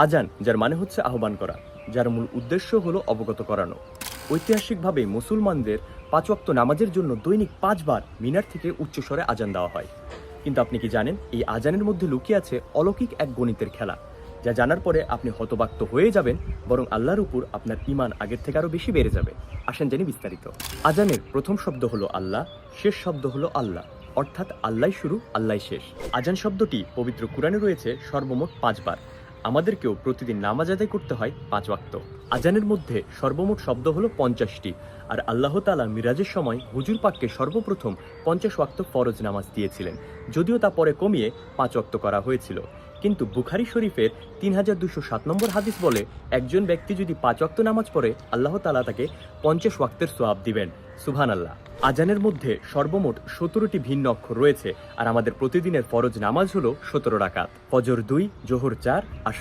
আজান, যার মানে হচ্ছে আহ্বান করা, যার মূল উদ্দেশ্য হলো অবগত করানো। ঐতিহাসিকভাবে মুসলমানদের 5 ওয়াক্ত নামাজের জন্য দৈনিক 5 বার মিনার থেকে উচ্চস্বরে আজান দেওয়া হয়। কিন্তু আপনি কি জানেন, এই আজানের মধ্যে লুকিয়ে আছে অলৌকিক এক গণিতের খেলা, যা জানার পরে আপনি হতবাক তো হয়ে যাবেন, বরং আল্লাহর উপর আপনার ঈমান আগের থেকে আরো বেশি বেড়ে যাবে। আসেন জানি বিস্তারিত। আজানের প্রথম শব্দ হলো আল্লাহ, শেষ শব্দ হলো আল্লাহ, অর্থাৎ আল্লাহ শুরু, আল্লাহ শেষ। আজান শব্দটি পবিত্র কুরআনে রয়েছে সর্বমোট 5 বার। আমাদেরকেও প্রতিদিন নামাজ আদায় করতে হয় 5 ওয়াক্ত। আজানের মধ্যে সর্বমোট শব্দ হলো 50টি, আর আল্লাহ তাআলা মিরাজের সময় হুজুর পাককে সর্বপ্রথম 50 ওয়াক্ত ফরজ নামাজ দিয়েছিলেন, যদিও তা পরে কমিয়ে 5 ওয়াক্ত করা হয়েছিল। কিন্তু বুখারী শরীফের 3207 নম্বর হাদিস বলে, একজন ব্যক্তি যদি 5 ওয়াক্ত নামাজ পড়ে, আল্লাহ তাআলা তাকে 50 ওয়াক্তের সওয়াব দিবেন। সুবহানাল্লাহ। আজানের মধ্যে সর্বমোট 17টি ভিন্ন অক্ষর রয়েছে, আর আমাদের প্রতিদিনের ফরজ নামাজ হলো 17 রাকাত। ফজর 2, জোহর 4, আসর